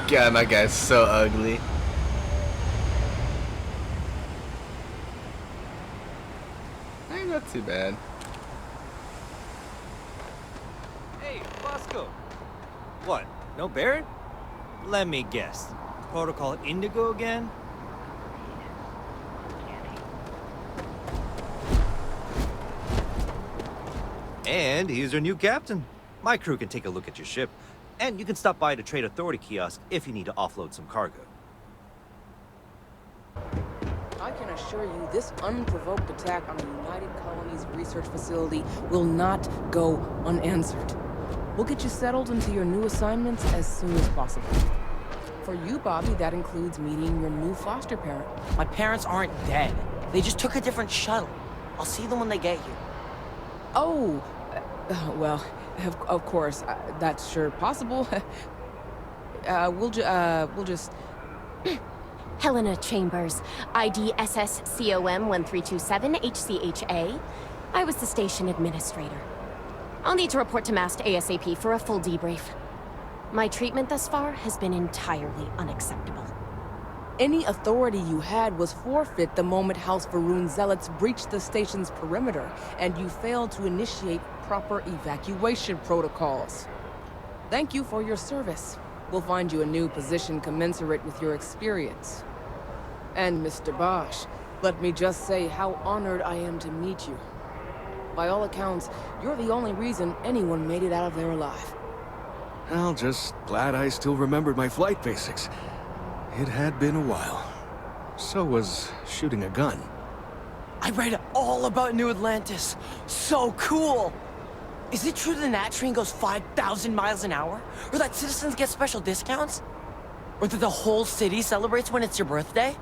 God, my guy's so ugly. Ain't not too bad. Hey, Bosco. What? No Barrett? Let me guess. Protocol Indigo again? And he's our new captain. My crew can take a look at your ship. And you can stop by the Trade Authority kiosk if you need to offload some cargo. I can assure you this unprovoked attack on the United Colonies research facility will not go unanswered. We'll get you settled into your new assignments as soon as possible. For you, Bobby, that includes meeting your new foster parent. My parents aren't dead. They just took a different shuttle. I'll see them when they get here. Oh, well, of course, that's sure possible. We'll just... Helena Chambers, ID SSCOM 1327 HCHA. I was the station administrator. I'll need to report to Mast ASAP for a full debrief. My treatment thus far has been entirely unacceptable. Any authority you had was forfeit the moment House Varun zealots breached the station's perimeter, and you failed to initiate proper evacuation protocols. Thank you for your service. We'll find you a new position commensurate with your experience. And Mr. Bosch, let me just say how honored I am to meet you. By all accounts, you're the only reason anyone made it out of there alive. Well, just glad I still remembered my flight basics. It had been a while. So was shooting a gun. I read all about New Atlantis. So cool! Is it true the Nat train goes 5,000 miles an hour? Or that citizens get special discounts? Or that the whole city celebrates when it's your birthday?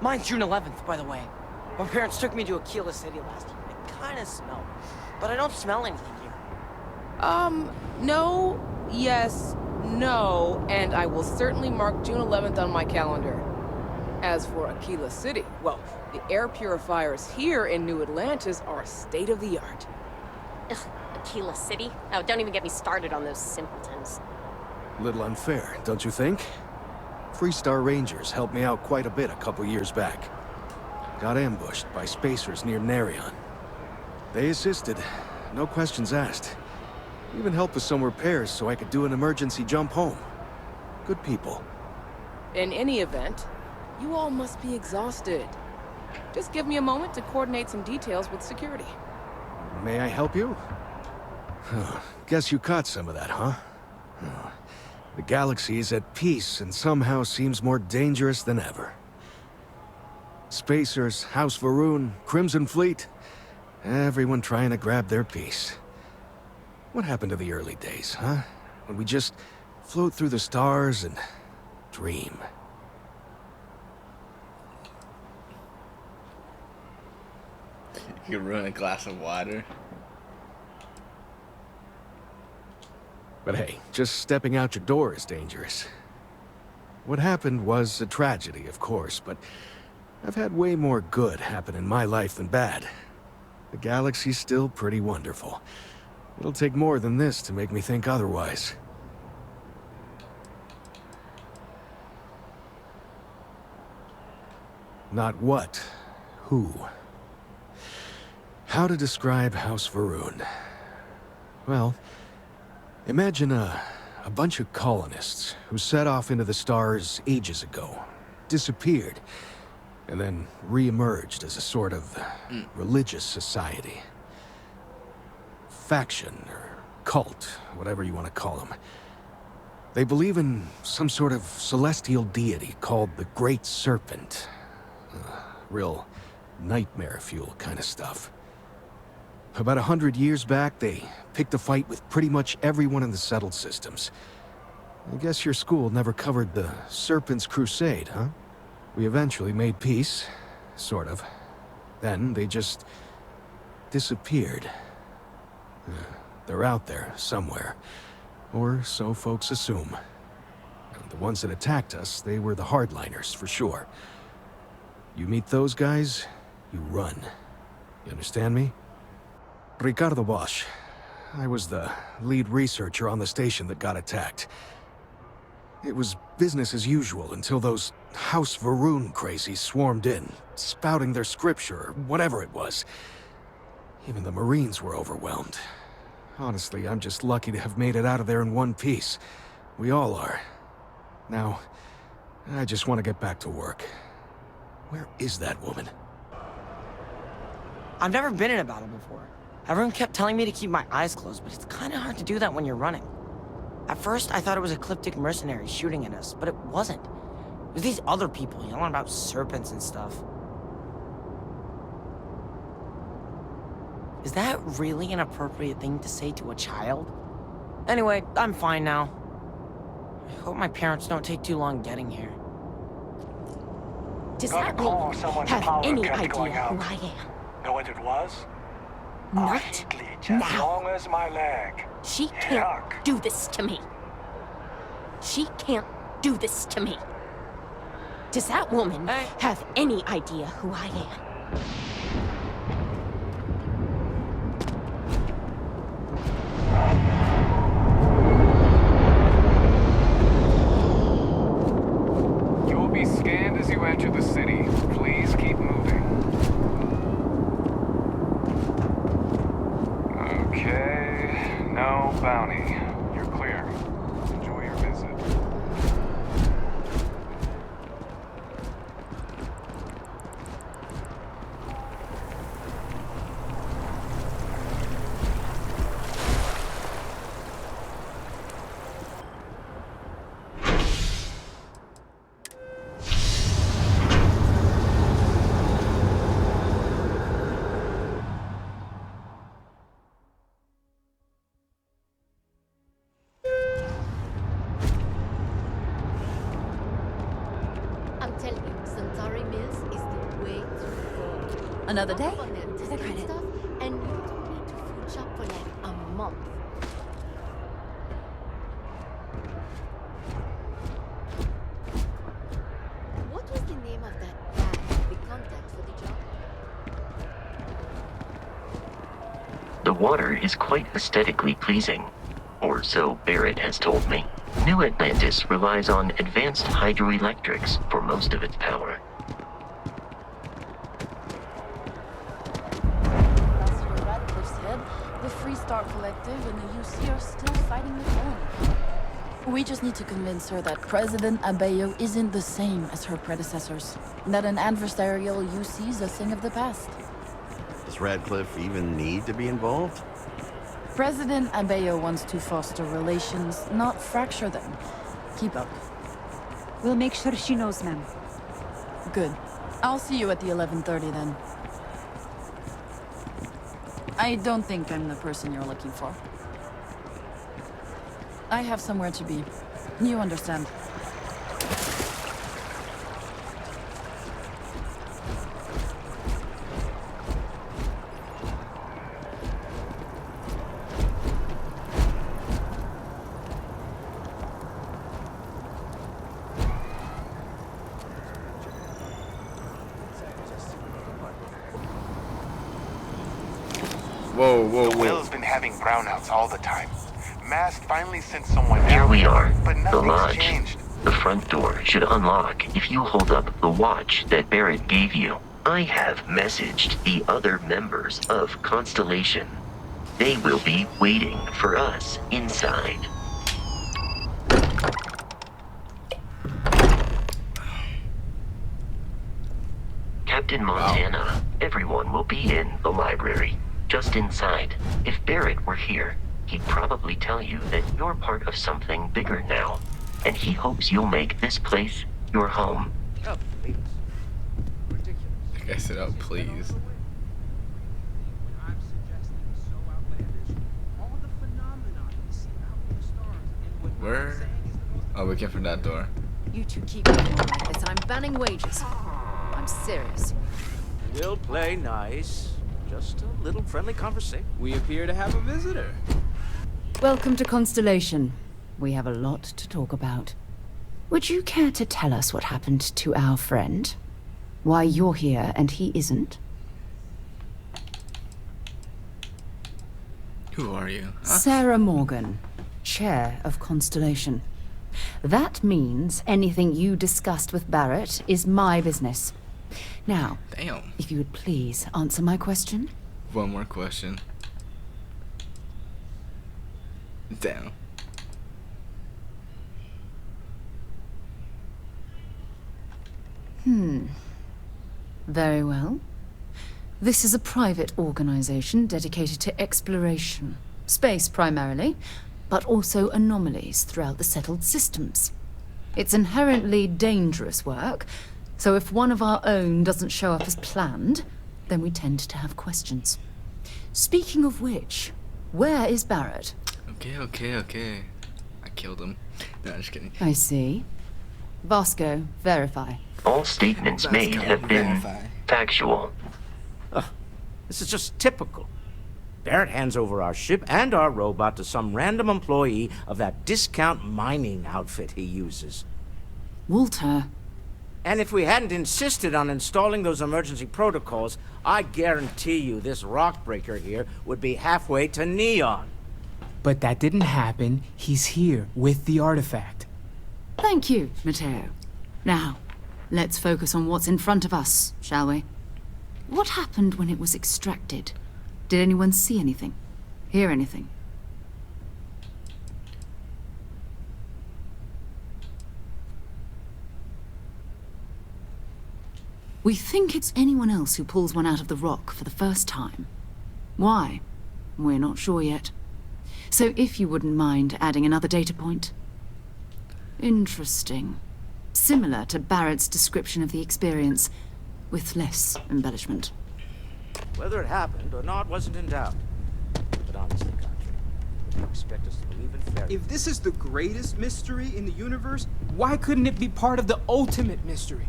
Mine's June 11th, by the way. My parents took me to Aquila City last year. It kinda smelled. But I don't smell anything here. No, yes, no, and I will certainly mark June 11th on my calendar. As for Aquila City, well, the air purifiers here in New Atlantis are state-of-the-art. Ugh, Aquila City? Oh, don't even get me started on those simpletons. Little unfair, don't you think? Freestar Rangers helped me out quite a bit a couple years back. Got ambushed by spacers near Narion. They assisted, no questions asked. Even helped with some repairs so I could do an emergency jump home. Good people. In any event, you all must be exhausted. Just give me a moment to coordinate some details with security. May I help you? Guess you caught some of that, huh? The galaxy is at peace and somehow seems more dangerous than ever. Spacers, House Varun, Crimson Fleet, everyone trying to grab their piece. What happened to the early days, huh? When we just float through the stars and dream. You could ruin a glass of water. But hey, just stepping out your door is dangerous. What happened was a tragedy, of course, but I've had way more good happen in my life than bad. The galaxy's still pretty wonderful. It'll take more than this to make me think otherwise. Not what, who. How to describe House Varun? Well, imagine a bunch of colonists who set off into the stars ages ago, disappeared, and then re-emerged as a sort of religious society. Faction, or cult, whatever you want to call them. They believe in some sort of celestial deity called the Great Serpent. Real nightmare fuel kind of stuff. About 100 years back, they picked a fight with pretty much everyone in the settled systems. I guess your school never covered the Serpent's Crusade, huh? We eventually made peace, sort of. Then they just disappeared. They're out there, somewhere. Or so folks assume. The ones that attacked us, they were the hardliners, for sure. You meet those guys, you run. You understand me? Ricardo Bosch. I was the lead researcher on the station that got attacked. It was business as usual until those House Varun crazies swarmed in, spouting their scripture or whatever it was. Even the Marines were overwhelmed. Honestly, I'm just lucky to have made it out of there in one piece. We all are. Now, I just want to get back to work. Where is that woman? I've never been in a battle before. Everyone kept telling me to keep my eyes closed, but it's kind of hard to do that when you're running. At first, I thought it was ecliptic mercenaries shooting at us, but it wasn't. It was these other people yelling about serpents and stuff. Is that really an appropriate thing to say to a child? Anyway, I'm fine now. I hope my parents don't take too long getting here. Does Got a that call woman someone's have power any kept idea going out. who I am? Know what it was? Not A heat leech as now. long as my leg. She can't Yuck. do this to me. She can't do this to me. Does that woman Hey. have any idea who I am? You will be scanned as you enter the city. Please keep moving. Okay, no bounty. You're clear. Enjoy your visit. I'm telling you, Centauri Mills is the way to go. Another day? To The credit. stuff, and you don't need to food shop for like a month. What was the name of that guy we contact for the job? The water is quite aesthetically pleasing, or so Barrett has told me. New Atlantis relies on advanced hydroelectrics for most of its power. That's what Radcliffe said. The Free Star Collective and the UC are still fighting the colony. We just need to convince her that President Abeyo isn't the same as her predecessors. That an adversarial UC is a thing of the past. Does Radcliffe even need to be involved? President Abeyo wants to foster relations, not fracture them. Keep up. We'll make sure she knows, ma'am. Good. I'll see you at the 11:30 then. I don't think I'm the person you're looking for. I have somewhere to be. You understand. Whoa, whoa, The whoa. well's been having brownouts all the time. Mast finally sent someone Here down we there, are, but the nothing's lodge. changed. The front door should unlock if you hold up the watch that Barrett gave you. I have messaged the other members of Constellation. They will be waiting for us inside. Captain Montana, everyone will be in the library, just inside. If Barrett were here, he'd probably tell you that you're part of something bigger now, and he hopes you'll make this place your home. Oh, please. Ridiculous. Like I said, oh, please. I'm suggesting is so outlandish. All the phenomena we see out in the stars and what Where? I'm saying is the most Oh, we came from that door. You two keep going like this, and I'm banning wages. I'm serious. We'll play nice. Just a little friendly conversation. We appear to have a visitor. Welcome to Constellation. We have a lot to talk about. Would you care to tell us what happened to our friend? Why you're here and he isn't? Who are you? Huh? Sarah Morgan, chair of Constellation. That means anything you discussed with Barrett is my business. Now, Damn. if you would please answer my question. One more question. Damn. Very well. This is a private organization dedicated to exploration. Space primarily, but also anomalies throughout the settled systems. It's inherently dangerous work, so if one of our own doesn't show up as planned, then we tend to have questions. Speaking of which, where is Barrett? Okay. I killed him. No, I'm just kidding. I see. Vasco, verify. All statements made have been factual. This is just typical. Barrett hands over our ship and our robot to some random employee of that discount mining outfit he uses. Walter. And if we hadn't insisted on installing those emergency protocols, I guarantee you this rock breaker here would be halfway to Neon. But that didn't happen. He's here with the artifact. Thank you, Matteo. Now, let's focus on what's in front of us, shall we? What happened when it was extracted? Did anyone see anything? Hear anything? We think it's anyone else who pulls one out of the rock for the first time. Why? We're not sure yet. So if you wouldn't mind adding another data point. Interesting. Similar to Barrett's description of the experience, with less embellishment. Whether it happened or not wasn't in doubt. But honestly, Country, you expect us to believe in fairy? If this is the greatest mystery in the universe, why couldn't it be part of the ultimate mystery?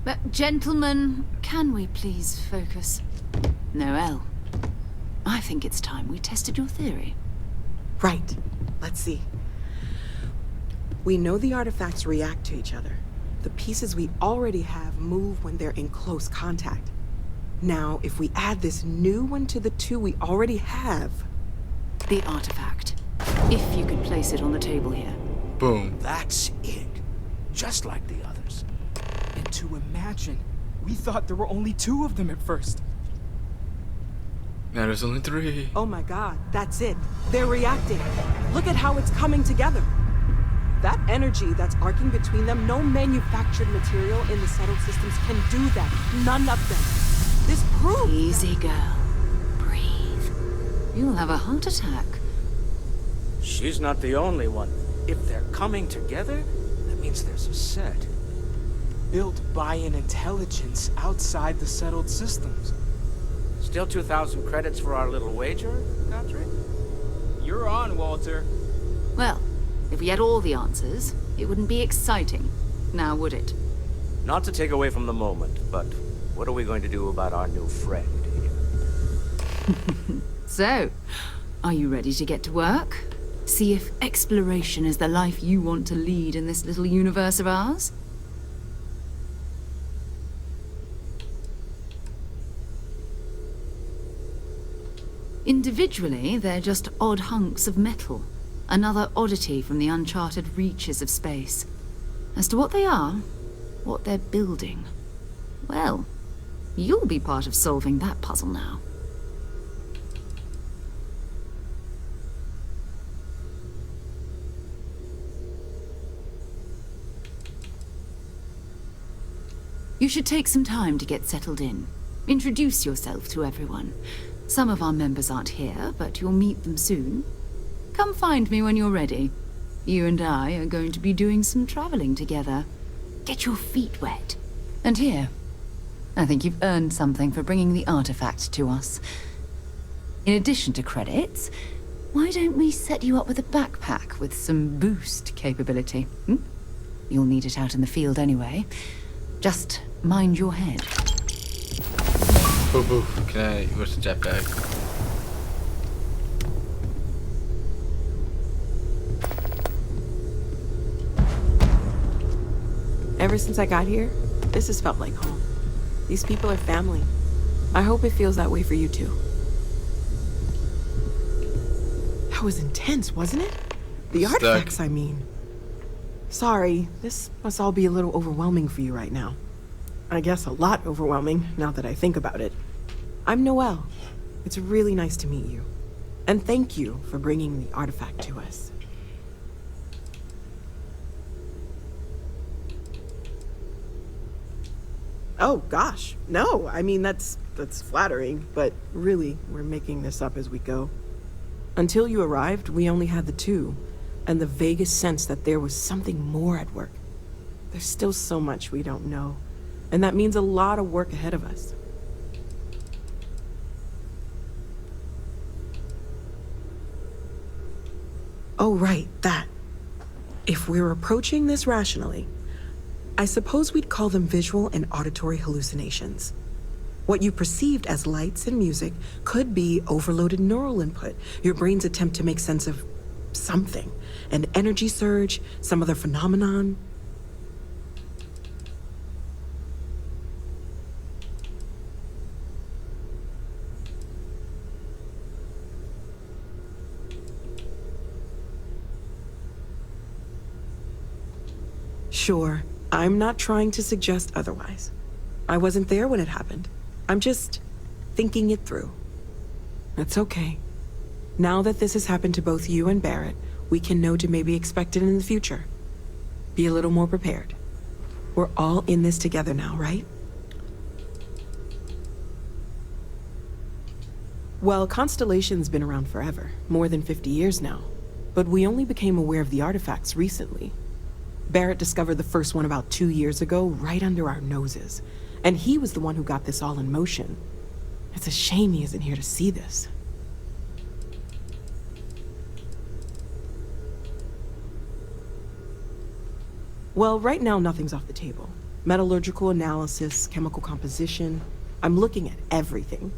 But, gentlemen, can we please focus? Noel, I think it's time we tested your theory. Right. Let's see. We know the artifacts react to each other. The pieces we already have move when they're in close contact. Now, if we add this new one to the two we already have... The artifact. If you could place it on the table here. Boom. That's it. Just like the others. And to imagine, we thought there were only 2 of them at first. Now there's only 3. Oh my god, that's it. They're reacting. Look at how it's coming together. That energy that's arcing between them, no manufactured material in the settled systems can do that. None of them. This proves... Easy, girl. Breathe. You'll have a heart attack. She's not the only one. If they're coming together, that means there's a set. Built by an intelligence outside the settled systems. Still 2,000 credits for our little wager, Country? You're on, Walter. Well, if we had all the answers, it wouldn't be exciting, now would it? Not to take away from the moment, but what are we going to do about our new friend here? So, are you ready to get to work? See if exploration is the life you want to lead in this little universe of ours? Individually, they're just odd hunks of metal. Another oddity from the uncharted reaches of space. As to what they are, what they're building, well, you'll be part of solving that puzzle now. You should take some time to get settled in. Introduce yourself to everyone. Some of our members aren't here, but you'll meet them soon. Come find me when you're ready. You and I are going to be doing some traveling together. Get your feet wet. And here, I think you've earned something for bringing the artifact to us. In addition to credits, why don't we set you up with a backpack with some boost capability? You'll need it out in the field anyway. Just mind your head. Boo boo. Where's the jetpack? Ever since I got here, this has felt like home. These people are family. I hope it feels that way for you too. That was intense, wasn't it? The artifacts, I mean. Sorry, this must all be a little overwhelming for you right now. I guess a lot overwhelming, now that I think about it. I'm Noelle. It's really nice to meet you. And thank you for bringing the artifact to us. Oh, gosh. No, I mean, that's flattering, but really, we're making this up as we go. Until you arrived, we only had the two, and the vaguest sense that there was something more at work. There's still so much we don't know, and that means a lot of work ahead of us. Oh, right, that. If we're approaching this rationally, I suppose we'd call them visual and auditory hallucinations. What you perceived as lights and music could be overloaded neural input, your brain's attempt to make sense of something, an energy surge, some other phenomenon. Sure, I'm not trying to suggest otherwise. I wasn't there when it happened. I'm just thinking it through. It's okay. Now that this has happened to both you and Barrett, we can know to maybe expect it in the future. Be a little more prepared. We're all in this together now, right? Well, Constellation's been around forever, more than 50 years now. But we only became aware of the artifacts recently. Barrett discovered the first one about 2 years ago, right under our noses. And he was the one who got this all in motion. It's a shame he isn't here to see this. Well, right now nothing's off the table. Metallurgical analysis, chemical composition. I'm looking at everything.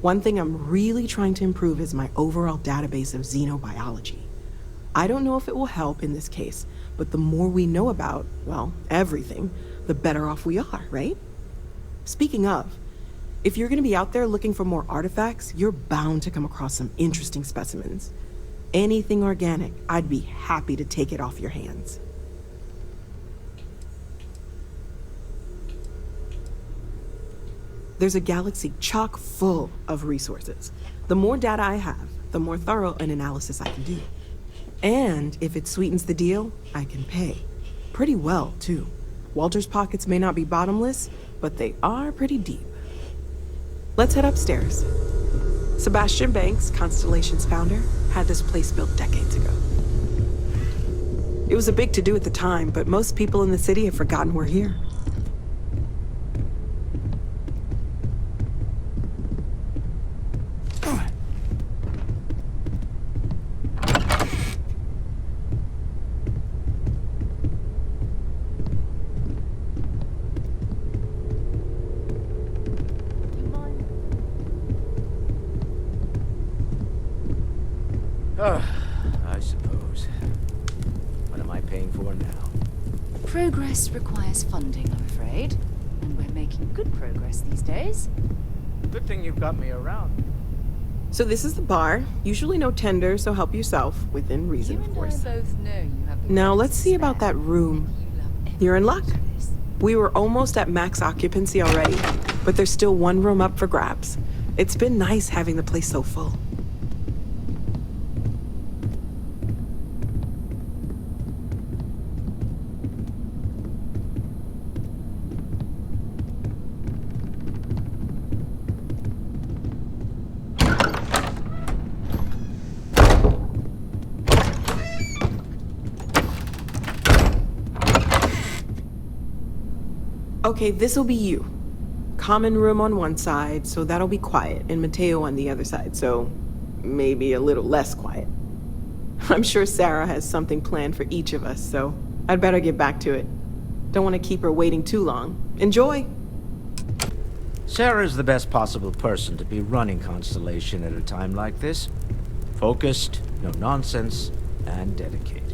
One thing I'm really trying to improve is my overall database of xenobiology. I don't know if it will help in this case, but the more we know about, well, everything, the better off we are, right? Speaking of, if you're gonna be out there looking for more artifacts, you're bound to come across some interesting specimens. Anything organic, I'd be happy to take it off your hands. There's a galaxy chock full of resources. The more data I have, the more thorough an analysis I can do. And if it sweetens the deal, I can pay. Pretty well, too. Walter's pockets may not be bottomless, but they are pretty deep. Let's head upstairs. Sebastian Banks, Constellation's founder, had this place built decades ago. It was a big to-do at the time, but most people in the city have forgotten we're here. I suppose. What am I paying for now? Progress requires funding, I'm afraid. And we're making good progress these days. Good thing you've got me around. So this is the bar. Usually no tender, so help yourself. Within reason, of course. Now let's see about that room. You're in luck. We were almost at max occupancy already, but there's still one room up for grabs. It's been nice having the place so full. Okay, this'll be you. Common room on one side, so that'll be quiet, and Mateo on the other side, so maybe a little less quiet. I'm sure Sarah has something planned for each of us, so I'd better get back to it. Don't want to keep her waiting too long. Enjoy! Sarah's the best possible person to be running Constellation at a time like this. Focused, no nonsense, and dedicated.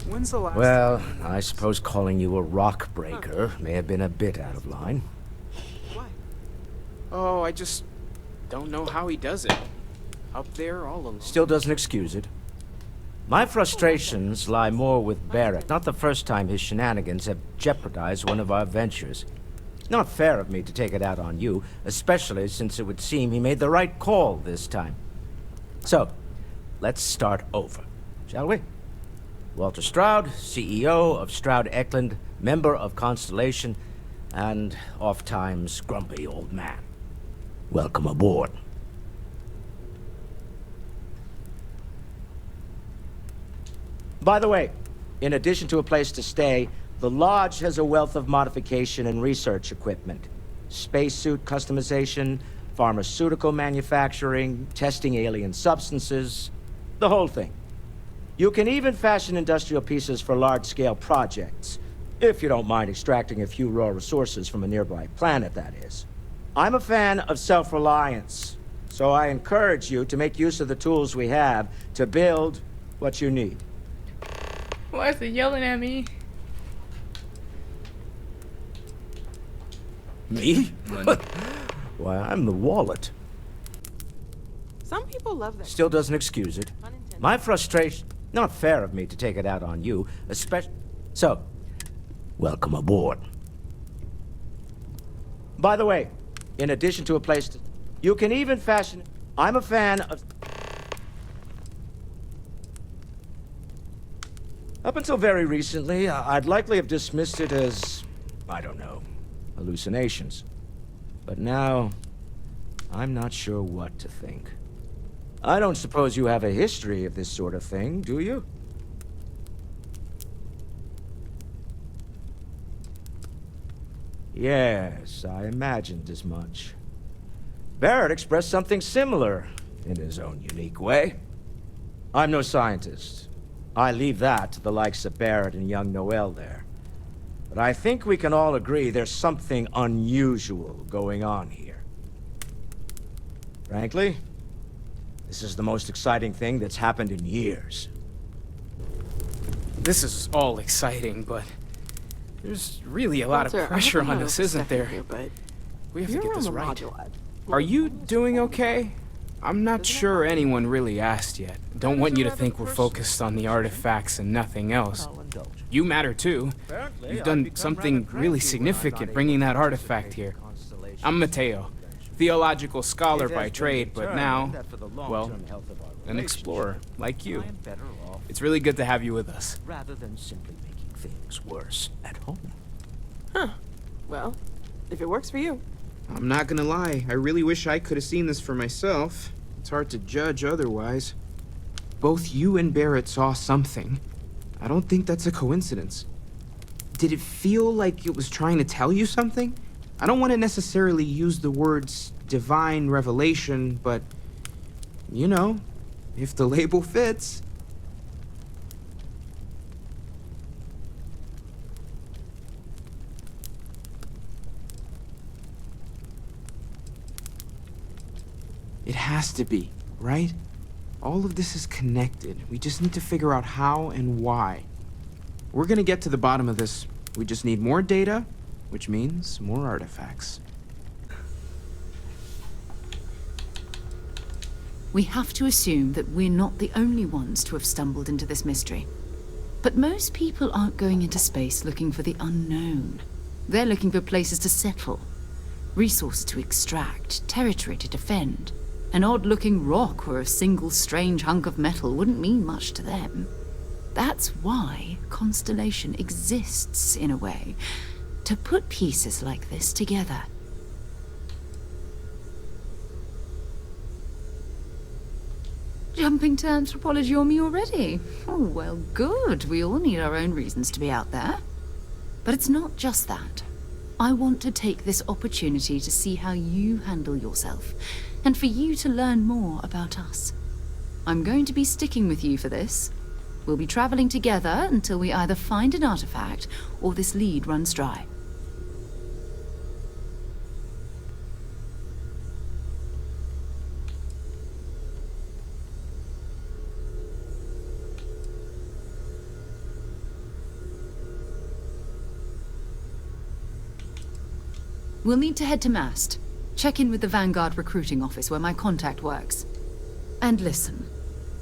When's the last Well, time I suppose calling you a rock breaker may have been a bit out of line. Why? Oh, I just don't know how he does it. Up there all alone. Still doesn't excuse it. My frustrations lie more with Barrett. Not the first time his shenanigans have jeopardized one of our ventures. Not fair of me to take it out on you, especially since it would seem he made the right call this time. So, let's start over, shall we? Walter Stroud, CEO of Stroud Eklund, member of Constellation, and oft-times grumpy old man. Welcome aboard. By the way, in addition to a place to stay, the Lodge has a wealth of modification and research equipment. Spacesuit customization, pharmaceutical manufacturing, testing alien substances, the whole thing. You can even fashion industrial pieces for large-scale projects, if you don't mind extracting a few raw resources from a nearby planet, that is. I'm a fan of self-reliance, so I encourage you to make use of the tools we have to build what you need. Why is he yelling at me? Me? Why, I'm the wallet. Some people love that. Still doesn't excuse it. My frustration... Not fair of me to take it out on you, especially... So, welcome aboard. By the way, in addition to a place to... You can even fashion... I'm a fan of... Up until very recently, I'd likely have dismissed it as... I don't know, hallucinations. But now, I'm not sure what to think. I don't suppose you have a history of this sort of thing, do you? Yes, I imagined as much. Barrett expressed something similar, in his own unique way. I'm no scientist. I leave that to the likes of Barrett and young Noel there. But I think we can all agree there's something unusual going on here. Frankly, this is the most exciting thing that's happened in years. This is all exciting, but there's really a lot of pressure on us, isn't there? We have to get this right. Are you doing okay? I'm not sure anyone really asked yet. Don't want you to think we're focused on the artifacts and nothing else. You matter too. You've done something really significant bringing that artifact here. I'm Mateo, theological scholar by trade, but now, well, an explorer like you. It's really good to have you with us. Rather than simply making things worse at home. Huh. Well, if it works for you. I'm not gonna lie, I really wish I could have seen this for myself. It's hard to judge otherwise. Both you and Barrett saw something. I don't think that's a coincidence. Did it feel like it was trying to tell you something? I don't want to necessarily use the words divine revelation, but, you know, if the label fits. It has to be, right? All of this is connected. We just need to figure out how and why. We're gonna get to the bottom of this. We just need more data, which means more artifacts. We have to assume that we're not the only ones to have stumbled into this mystery. But most people aren't going into space looking for the unknown. They're looking for places to settle, resources to extract, territory to defend. An odd-looking rock or a single strange hunk of metal wouldn't mean much to them. That's why Constellation exists, in a way, to put pieces like this together. Jumping to anthropology on me already? Oh, well, good. We all need our own reasons to be out there. But it's not just that. I want to take this opportunity to see how you handle yourself, and for you to learn more about us. I'm going to be sticking with you for this. We'll be traveling together until we either find an artifact or this lead runs dry. We'll need to head to Mast. Check in with the Vanguard recruiting office where my contact works. And listen,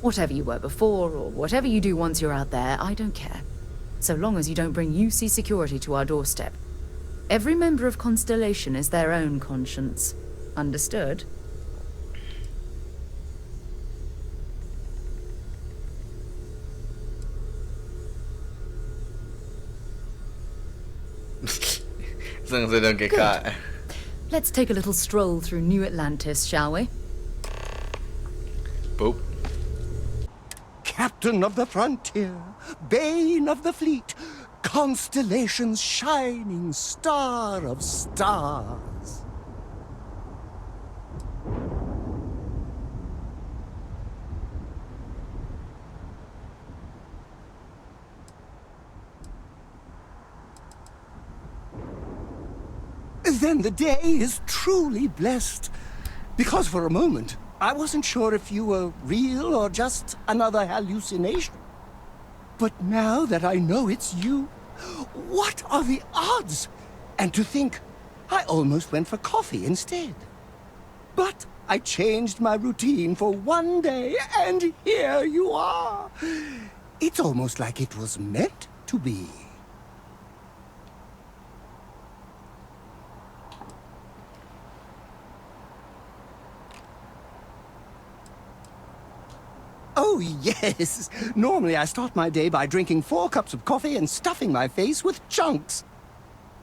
Whatever you were before, or whatever you do once you're out there, I don't care. So long as you don't bring UC security to our doorstep. Every member of Constellation is their own conscience. Understood? As long as they don't get caught. Let's take a little stroll through New Atlantis, shall we? Boop. Captain of the frontier, bane of the fleet, Constellation's shining star of stars. Then the day is truly blessed. Because for a moment, I wasn't sure if you were real or just another hallucination. But now that I know it's you, what are the odds? And to think, I almost went for coffee instead. But I changed my routine for one day, and here you are. It's almost like it was meant to be. Oh, yes. Normally I start my day by drinking 4 cups of coffee and stuffing my face with chunks.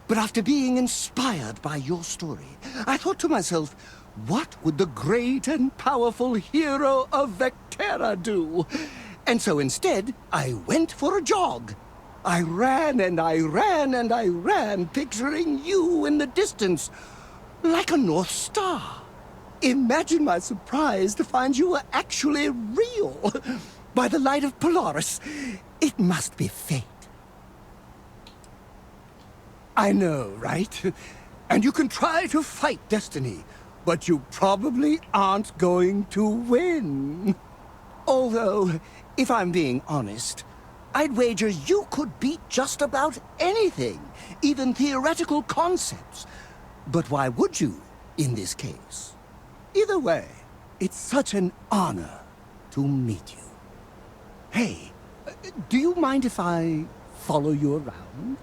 But after being inspired by your story, I thought to myself, what would the great and powerful hero of Vectera do? And so instead, I went for a jog. I ran and I ran and I ran, picturing you in the distance, like a North Star. Imagine my surprise to find you were actually real. By the light of Polaris, it must be fate. I know, right? And you can try to fight destiny, but you probably aren't going to win. Although, if I'm being honest, I'd wager you could beat just about anything, even theoretical concepts. But why would you, in this case? Either way, it's such an honor to meet you. Hey, do you mind if I follow you around?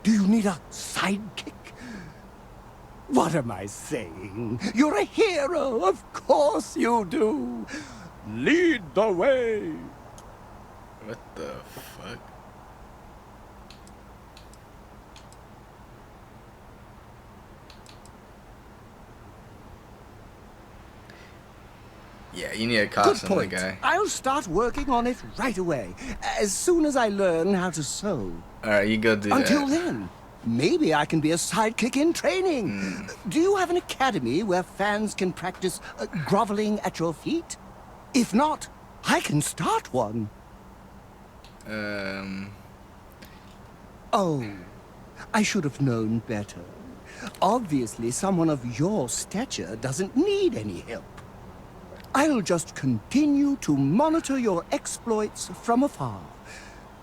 Do you need a sidekick? What am I saying? You're a hero, of course you do. Lead the way. What the fuck? Yeah, you need a costume, Good point. guy. I'll start working on it right away, as soon as I learn how to sew. Alright, you go do that. Until then, maybe I can be a sidekick in training. Do you have an academy where fans can practice groveling at your feet? If not, I can start one. Oh, I should have known better. Obviously, someone of your stature doesn't need any help. I'll just continue to monitor your exploits from afar.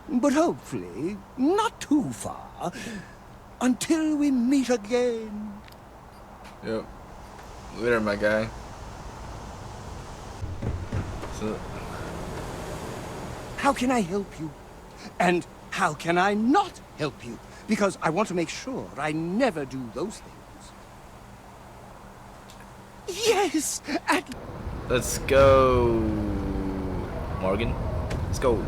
But hopefully, not too far, until we meet again. Yep. Later, my guy. So... How can I help you? And how can I not help you? Because I want to make sure I never do those things. Yes! Let's go, Morgan. Let's go.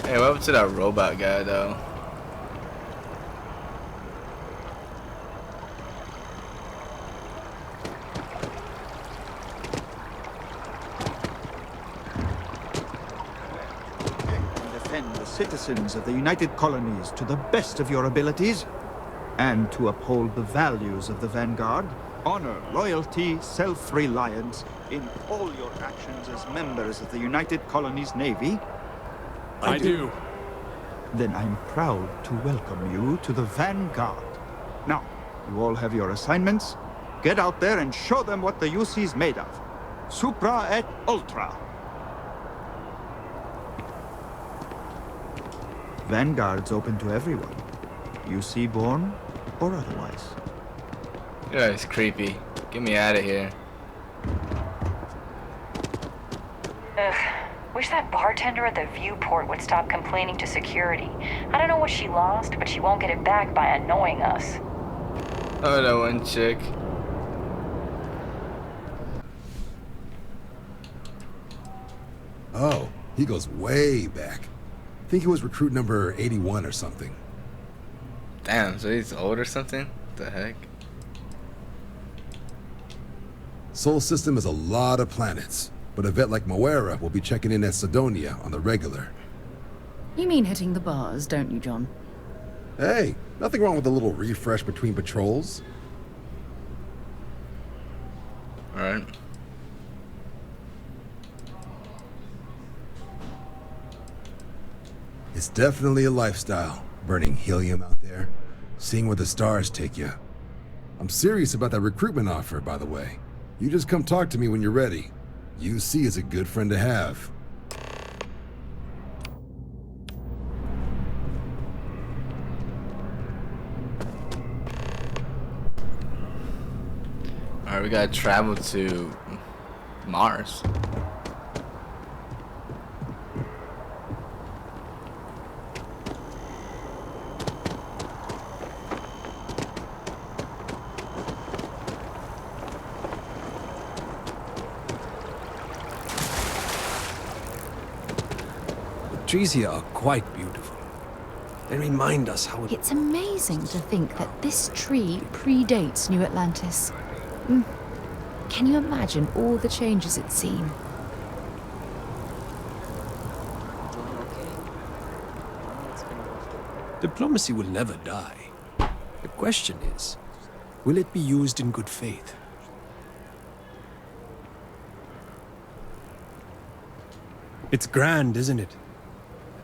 Hey, what happened to that robot guy, though? Citizens of the United Colonies to the best of your abilities, and to uphold the values of the Vanguard, honor, loyalty, self-reliance in all your actions as members of the United Colonies Navy. I do. Then I'm proud to welcome you to the Vanguard. Now, you all have your assignments. Get out there and show them what the UC's made of. Supra et Ultra. Vanguard's open to everyone. UC born or otherwise. Yeah, it's creepy. Get me out of here. Ugh. Wish that bartender at the viewport would stop complaining to security. I don't know what she lost, but she won't get it back by annoying us. Oh, that one chick. Oh, he goes way back. I think he was recruit number 81 or something. Damn, so he's old or something? What the heck? Sol system has a lot of planets, but a vet like Moera will be checking in at Sidonia on the regular. You mean hitting the bars, don't you, John? Hey, nothing wrong with a little refresh between patrols. Alright. It's definitely a lifestyle, burning helium out there, seeing where the stars take you. I'm serious about that recruitment offer, by the way. You just come talk to me when you're ready. UC is a good friend to have. Alright, we gotta travel to Mars. The trees here are quite beautiful. They remind us how... It's amazing to think that this tree predates New Atlantis. Can you imagine all the changes it's seen? Diplomacy will never die. The question is, will it be used in good faith? It's grand, isn't it?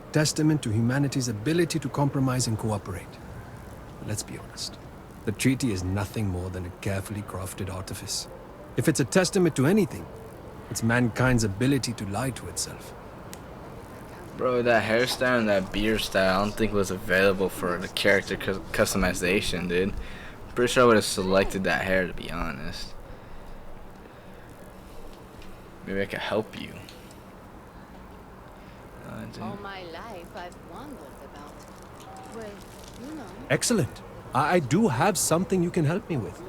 A testament to humanity's ability to compromise and cooperate. But let's be honest. The treaty is nothing more than a carefully crafted artifice. If it's a testament to anything, it's mankind's ability to lie to itself. Bro, that hairstyle and that beard style, I don't think was available for the character customization, dude. Pretty sure I would have selected that hair, to be honest. Maybe I could help you. All my life I've wondered about, well, you know. Excellent. I do have something you can help me with.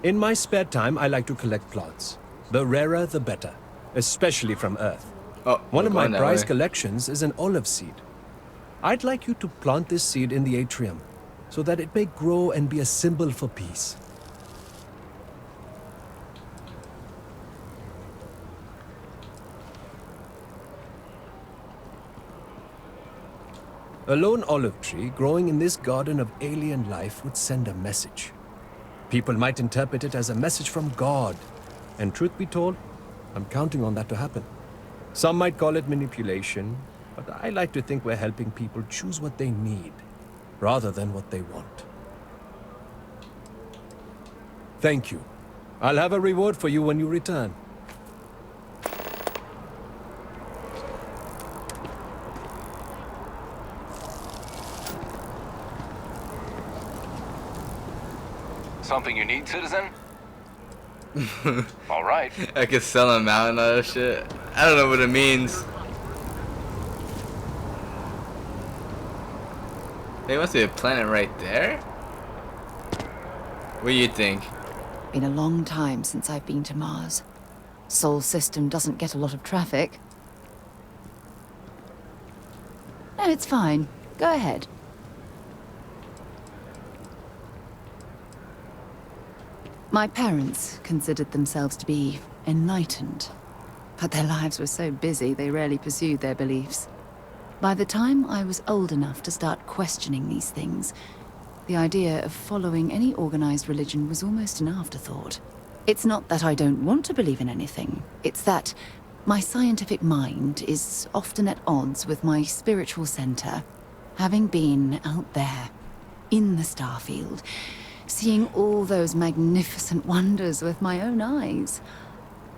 In my spare time, I like to collect plants. The rarer, the better, especially from Earth. Oh, one of my prized way. collections is an olive seed. I'd like you to plant this seed in the atrium so that it may grow and be a symbol for peace. A lone olive tree growing in this garden of alien life would send a message. People might interpret it as a message from God. And truth be told, I'm counting on that to happen. Some might call it manipulation, but I like to think we're helping people choose what they need, rather than what they want. Thank you. I'll have a reward for you when you return. Something you need, citizen? All right. I could sell him out and all that shit. I don't know what it means. There must be a planet right there. What do you think? Been a long time since I've been to Mars. Sol system doesn't get a lot of traffic. No, it's fine. Go ahead. My parents considered themselves to be enlightened, but their lives were so busy they rarely pursued their beliefs. By the time I was old enough to start questioning these things, the idea of following any organized religion was almost an afterthought. It's not that I don't want to believe in anything, it's that my scientific mind is often at odds with my spiritual center, having been out there, in the Starfield, seeing all those magnificent wonders with my own eyes.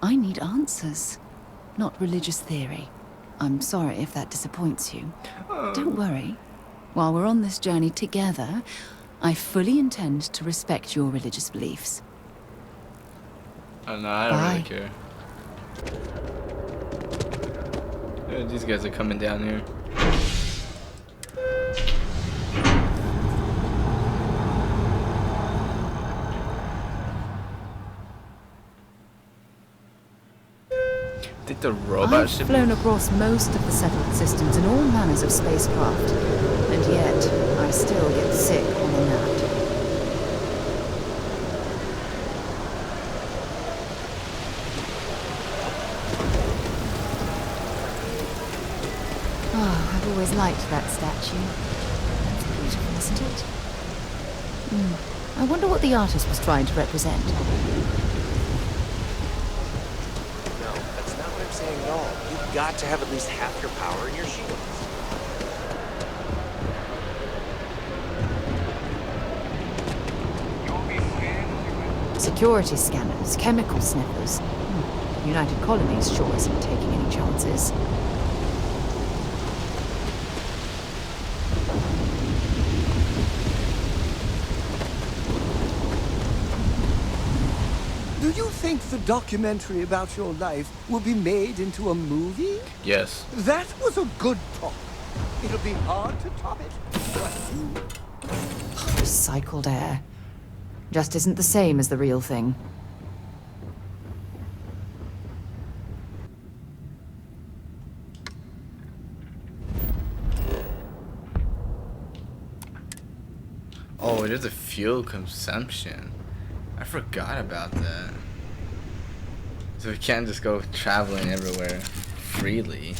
I need answers, not religious theory. I'm sorry if that disappoints you. Don't worry. While we're on this journey together, I fully intend to respect your religious beliefs. Oh no, I don't really care. These guys are coming down here. I think the robot ship. I've flown across most of the settled systems in all manners of spacecraft, and yet I still get sick on a nap. Oh, I've always liked that statue. That's beautiful, isn't it? I wonder what the artist was trying to represent. Saying at all. You've got to have at least half your power in your shields. Security scanners, chemical sniffers. United Colonies sure isn't taking any chances. Do you think the documentary about your life will be made into a movie? Yes. That was a good talk. It'll be hard to top it. Recycled air. Just isn't the same as the real thing. Oh, there's a fuel consumption. I forgot about that. So we can't just go traveling everywhere freely.